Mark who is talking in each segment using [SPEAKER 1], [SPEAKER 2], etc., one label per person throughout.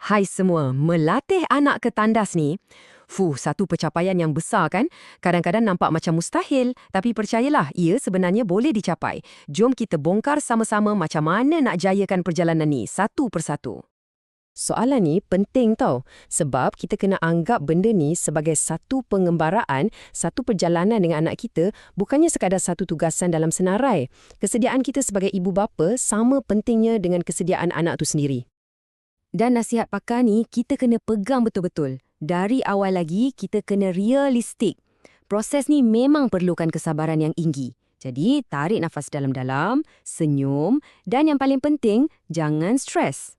[SPEAKER 1] Hai semua, melatih anak ke tandas ni, satu pencapaian yang besar kan? Kadang-kadang nampak macam mustahil, tapi percayalah, ia sebenarnya boleh dicapai. Jom kita bongkar sama-sama macam mana nak jayakan perjalanan ni, satu persatu. Soalan ni penting tau, sebab kita kena anggap benda ni sebagai satu pengembaraan, satu perjalanan dengan anak kita, bukannya sekadar satu tugasan dalam senarai. Kesediaan kita sebagai ibu bapa sama pentingnya dengan kesediaan anak tu sendiri. Dan nasihat pakar ni, kita kena pegang betul-betul. Dari awal lagi, kita kena realistik. Proses ni memang perlukan kesabaran yang tinggi. Jadi, tarik nafas dalam-dalam, senyum, dan yang paling penting, jangan stres.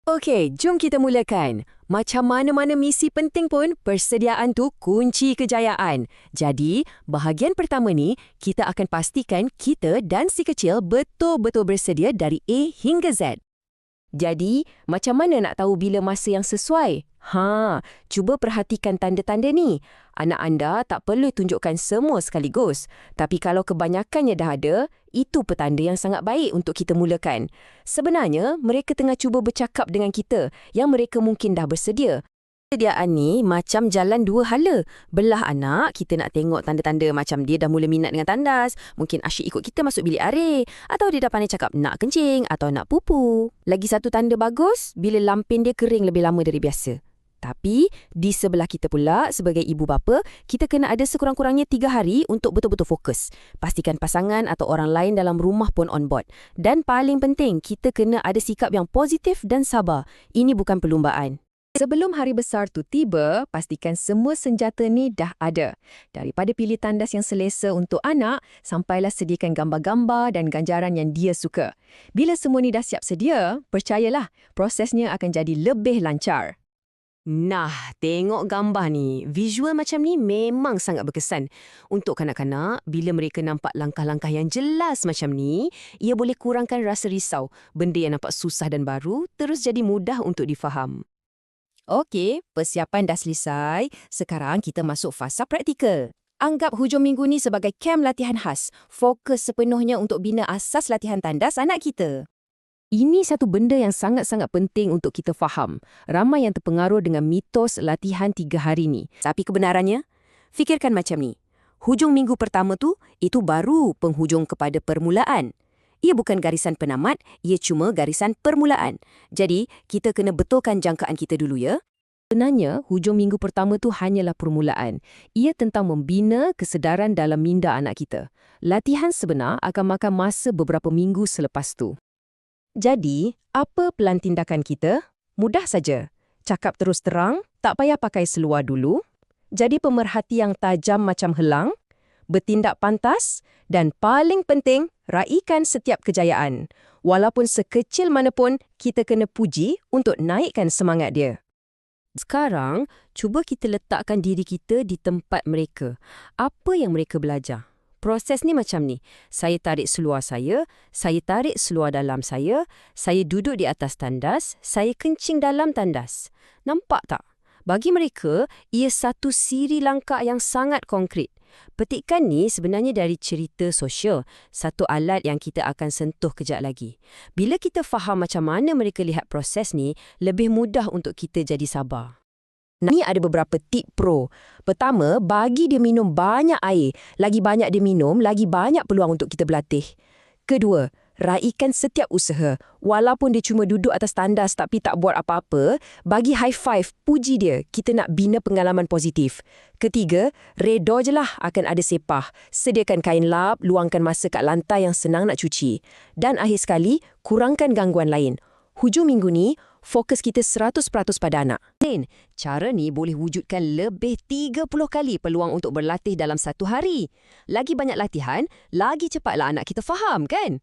[SPEAKER 1] Okey, jom kita mulakan. Macam mana-mana misi penting pun, persediaan tu kunci kejayaan. Jadi, bahagian pertama ni, kita akan pastikan kita dan si kecil betul-betul bersedia dari A hingga Z. Jadi, macam mana nak tahu bila masa yang sesuai? Cuba perhatikan tanda-tanda ni. Anak anda tak perlu tunjukkan semua sekaligus. Tapi kalau kebanyakannya dah ada, itu petanda yang sangat baik untuk kita mulakan. Sebenarnya, mereka tengah cuba bercakap dengan kita yang mereka mungkin dah bersedia. Persediaan ni macam jalan dua hala. Belah anak, kita nak tengok tanda-tanda macam dia dah mula minat dengan tandas, mungkin asyik ikut kita masuk bilik air, atau dia dah pandai cakap nak kencing atau nak pupu. Lagi satu tanda bagus, bila lampin dia kering lebih lama dari biasa. Tapi, di sebelah kita pula, sebagai ibu bapa, kita kena ada sekurang-kurangnya 3 hari untuk betul-betul fokus. Pastikan pasangan atau orang lain dalam rumah pun on board. Dan paling penting, kita kena ada sikap yang positif dan sabar. Ini bukan perlumbaan. Sebelum hari besar tu tiba, pastikan semua senjata ni dah ada. Daripada pilih tandas yang selesa untuk anak, sampailah sediakan gambar-gambar dan ganjaran yang dia suka. Bila semua ni dah siap sedia, percayalah, prosesnya akan jadi lebih lancar. Nah, tengok gambar ni. Visual macam ni memang sangat berkesan. Untuk kanak-kanak, bila mereka nampak langkah-langkah yang jelas macam ni, ia boleh kurangkan rasa risau. Benda yang nampak susah dan baru, terus jadi mudah untuk difaham. Okey, persiapan dah selesai. Sekarang kita masuk fasa praktikal. Anggap hujung minggu ni sebagai kem latihan khas. Fokus sepenuhnya untuk bina asas latihan tandas anak kita. Ini satu benda yang sangat-sangat penting untuk kita faham. Ramai yang terpengaruh dengan mitos latihan 3 hari ni. Tapi kebenarannya, fikirkan macam ni. Hujung minggu pertama tu, itu baru penghujung kepada permulaan. Ia bukan garisan penamat, ia cuma garisan permulaan. Jadi, kita kena betulkan jangkaan kita dulu ya. Sebenarnya, hujung minggu pertama tu hanyalah permulaan. Ia tentang membina kesedaran dalam minda anak kita. Latihan sebenar akan makan masa beberapa minggu selepas tu. Jadi, apa pelan tindakan kita? Mudah saja. Cakap terus terang, tak payah pakai seluar dulu. Jadi pemerhati yang tajam macam helang. Bertindak pantas, dan paling penting, raikan setiap kejayaan. Walaupun sekecil mana pun, kita kena puji untuk naikkan semangat dia. Sekarang, cuba kita letakkan diri kita di tempat mereka. Apa yang mereka belajar? Proses ni macam ni. Saya tarik seluar saya tarik seluar dalam saya duduk di atas tandas, saya kencing dalam tandas. Nampak tak? Bagi mereka, ia satu siri langkah yang sangat konkret. Petikan ni sebenarnya dari cerita sosial, satu alat yang kita akan sentuh kejap lagi. Bila kita faham macam mana mereka lihat proses ni, lebih mudah untuk kita jadi sabar. Ni ada beberapa tip pro. Pertama, bagi dia minum banyak air. Lagi banyak dia minum, lagi banyak peluang untuk kita berlatih. Kedua, raikan setiap usaha. Walaupun dia cuma duduk atas tandas tapi tak buat apa-apa, bagi high five, puji dia. Kita nak bina pengalaman positif. Ketiga, reda je lah akan ada sepah. Sediakan kain lap, luangkan masa kat lantai yang senang nak cuci. Dan akhir sekali, kurangkan gangguan lain. Hujung minggu ni, fokus kita 100% pada anak. Cara ni boleh wujudkan lebih 30 kali peluang untuk berlatih dalam satu hari. Lagi banyak latihan, lagi cepatlah anak kita faham, kan?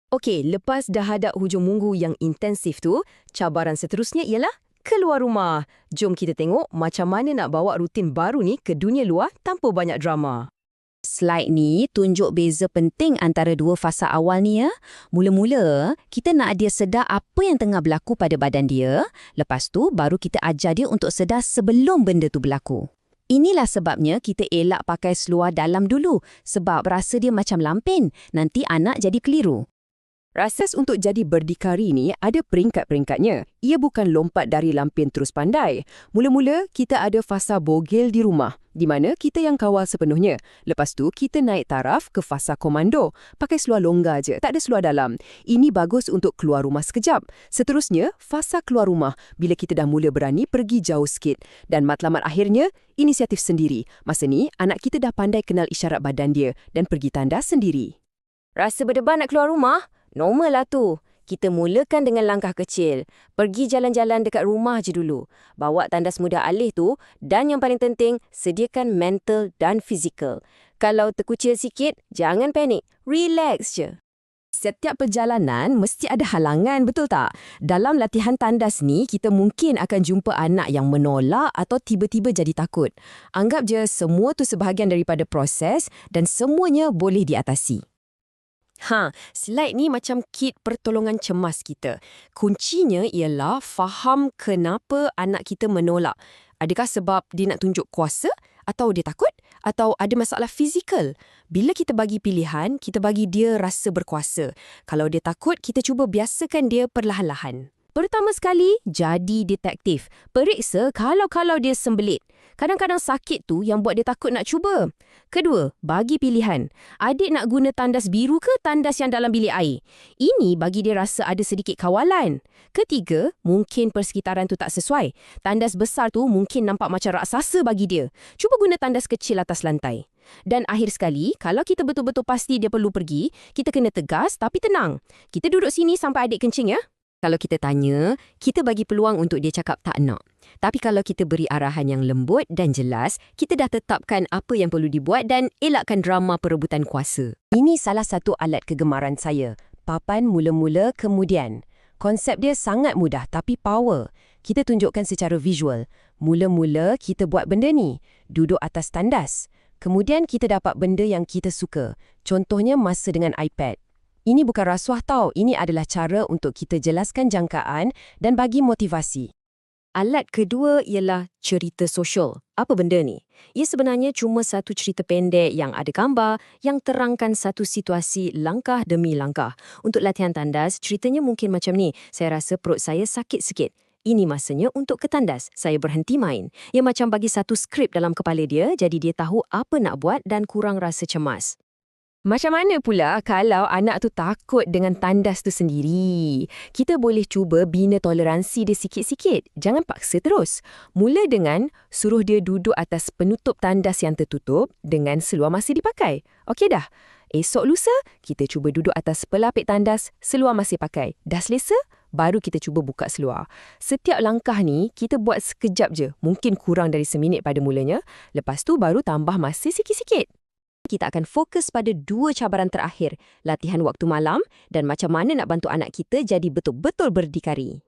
[SPEAKER 1] Okey, lepas dah hadap hujung minggu yang intensif tu, cabaran seterusnya ialah keluar rumah. Jom kita tengok macam mana nak bawa rutin baru ni ke dunia luar tanpa banyak drama. Slide ni tunjuk beza penting antara dua fasa awal ni ya. Mula-mula, kita nak dia sedar apa yang tengah berlaku pada badan dia. Lepas tu, baru kita ajar dia untuk sedar sebelum benda tu berlaku. Inilah sebabnya kita elak pakai seluar dalam dulu. Sebab rasa dia macam lampin. Nanti anak jadi keliru.
[SPEAKER 2] Proses untuk jadi berdikari ni ada peringkat-peringkatnya. Ia bukan lompat dari lampin terus pandai. Mula-mula, kita ada fasa bogel di rumah, di mana kita yang kawal sepenuhnya. Lepas tu, kita naik taraf ke fasa komando. Pakai seluar longgar je, tak ada seluar dalam. Ini bagus untuk keluar rumah sekejap. Seterusnya, fasa keluar rumah, bila kita dah mula berani pergi jauh sikit. Dan matlamat akhirnya, inisiatif sendiri. Masa ni, anak kita dah pandai kenal isyarat badan dia dan pergi tandas sendiri.
[SPEAKER 3] Rasa berdebar nak keluar rumah? Normal lah tu. Kita mulakan dengan langkah kecil. Pergi jalan-jalan dekat rumah je dulu. Bawa tandas mudah alih tu dan yang paling penting, sediakan mental dan fizikal. Kalau terkucil sikit, jangan panik. Relax je.
[SPEAKER 2] Setiap perjalanan mesti ada halangan, betul tak? Dalam latihan tandas ni, kita mungkin akan jumpa anak yang menolak atau tiba-tiba jadi takut. Anggap je semua tu sebahagian daripada proses dan semuanya boleh diatasi.
[SPEAKER 1] Slide ni macam kit pertolongan cemas kita. Kuncinya ialah faham kenapa anak kita menolak. Adakah sebab dia nak tunjuk kuasa? Atau dia takut? Atau ada masalah fizikal? Bila kita bagi pilihan, kita bagi dia rasa berkuasa. Kalau dia takut, kita cuba biasakan dia perlahan-lahan. Pertama sekali, jadi detektif. Periksa kalau dia sembelit. Kadang-kadang sakit tu yang buat dia takut nak cuba. Kedua, bagi pilihan. Adik nak guna tandas biru ke tandas yang dalam bilik air? Ini bagi dia rasa ada sedikit kawalan. Ketiga, mungkin persekitaran tu tak sesuai. Tandas besar tu mungkin nampak macam raksasa bagi dia. Cuba guna tandas kecil atas lantai. Dan akhir sekali, kalau kita betul-betul pasti dia perlu pergi, kita kena tegas tapi tenang. Kita duduk sini sampai adik kencing ya. Kalau kita tanya, kita bagi peluang untuk dia cakap tak nak. Tapi kalau kita beri arahan yang lembut dan jelas, kita dah tetapkan apa yang perlu dibuat dan elakkan drama perebutan kuasa.
[SPEAKER 2] Ini salah satu alat kegemaran saya. Papan mula-mula kemudian. Konsep dia sangat mudah tapi power. Kita tunjukkan secara visual. Mula-mula kita buat benda ni. Duduk atas tandas. Kemudian kita dapat benda yang kita suka. Contohnya masa dengan iPad. Ini bukan rasuah tau, ini adalah cara untuk kita jelaskan jangkaan dan bagi motivasi.
[SPEAKER 1] Alat kedua ialah cerita sosial. Apa benda ni? Ia sebenarnya cuma satu cerita pendek yang ada gambar yang terangkan satu situasi langkah demi langkah. Untuk latihan tandas, ceritanya mungkin macam ni. Saya rasa perut saya sakit sikit. Ini masanya untuk ke tandas. Saya berhenti main. Ia macam bagi satu skrip dalam kepala dia, jadi dia tahu apa nak buat dan kurang rasa cemas.
[SPEAKER 2] Macam mana pula kalau anak tu takut dengan tandas tu sendiri? Kita boleh cuba bina toleransi dia sikit-sikit. Jangan paksa terus. Mula dengan suruh dia duduk atas penutup tandas yang tertutup dengan seluar masih dipakai. Okey dah. Esok lusa, kita cuba duduk atas pelapik tandas, seluar masih pakai. Dah selesa? Baru kita cuba buka seluar. Setiap langkah ni, kita buat sekejap je. Mungkin kurang dari seminit pada mulanya. Lepas tu baru tambah masa sikit-sikit. Kita akan fokus pada dua cabaran terakhir, latihan waktu malam dan macam mana nak bantu anak kita jadi betul-betul berdikari.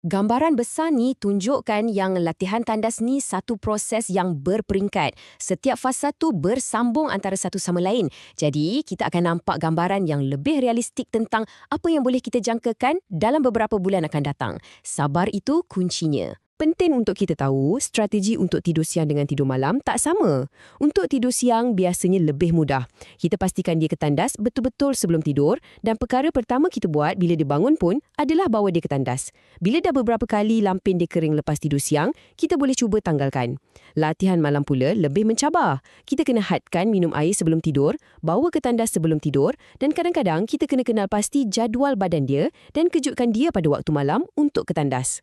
[SPEAKER 2] Gambaran besar ni tunjukkan yang latihan tandas ni satu proses yang berperingkat. Setiap fasa tu bersambung antara satu sama lain. Jadi, kita akan nampak gambaran yang lebih realistik tentang apa yang boleh kita jangkakan dalam beberapa bulan akan datang. Sabar itu kuncinya. Penting untuk kita tahu, strategi untuk tidur siang dengan tidur malam tak sama. Untuk tidur siang biasanya lebih mudah. Kita pastikan dia ke tandas betul-betul sebelum tidur dan perkara pertama kita buat bila dia bangun pun adalah bawa dia ke tandas. Bila dah beberapa kali lampin dia kering lepas tidur siang, kita boleh cuba tanggalkan. Latihan malam pula lebih mencabar. Kita kena hadkan minum air sebelum tidur, bawa ke tandas sebelum tidur dan kadang-kadang kita kena kenal pasti jadual badan dia dan kejutkan dia pada waktu malam untuk ke tandas.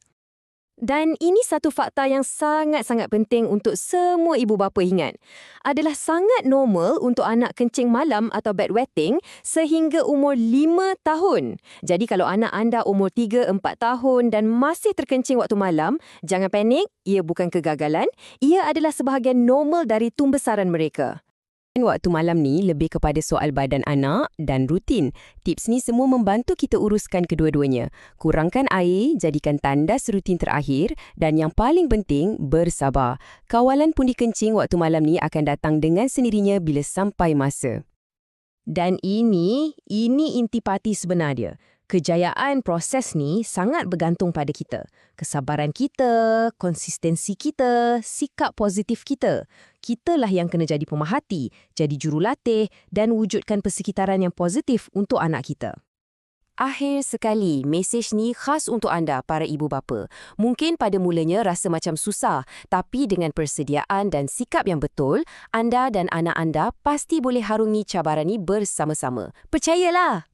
[SPEAKER 2] Dan ini satu fakta yang sangat-sangat penting untuk semua ibu bapa ingat. Adalah sangat normal untuk anak kencing malam atau bedwetting sehingga umur 5 tahun. Jadi kalau anak anda umur 3-4 tahun dan masih terkencing waktu malam, jangan panik, ia bukan kegagalan. Ia adalah sebahagian normal dari tumbesaran mereka. Waktu malam ni lebih kepada soal badan anak dan rutin. Tips ni semua membantu kita uruskan kedua-duanya. Kurangkan air, jadikan tandas rutin terakhir dan yang paling penting, bersabar. Kawalan pundi kencing waktu malam ni akan datang dengan sendirinya bila sampai masa. Dan ini intipati sebenar dia. Kejayaan proses ni sangat bergantung pada kita. Kesabaran kita, konsistensi kita, sikap positif kita. Kitalah yang kena jadi pemerhati, jadi jurulatih dan wujudkan persekitaran yang positif untuk anak kita.
[SPEAKER 3] Akhir sekali, mesej ni khas untuk anda para ibu bapa. Mungkin pada mulanya rasa macam susah, tapi dengan persediaan dan sikap yang betul, anda dan anak anda pasti boleh harungi cabaran ni bersama-sama. Percayalah!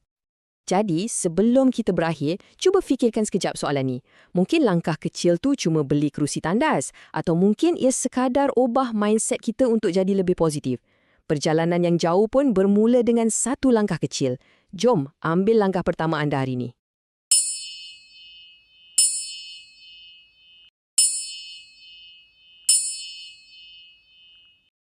[SPEAKER 2] Jadi, sebelum kita berakhir, cuba fikirkan sekejap soalan ni. Mungkin langkah kecil tu cuma beli kerusi tandas, atau mungkin ia sekadar ubah mindset kita untuk jadi lebih positif. Perjalanan yang jauh pun bermula dengan satu langkah kecil. Jom, ambil langkah pertama anda hari ini.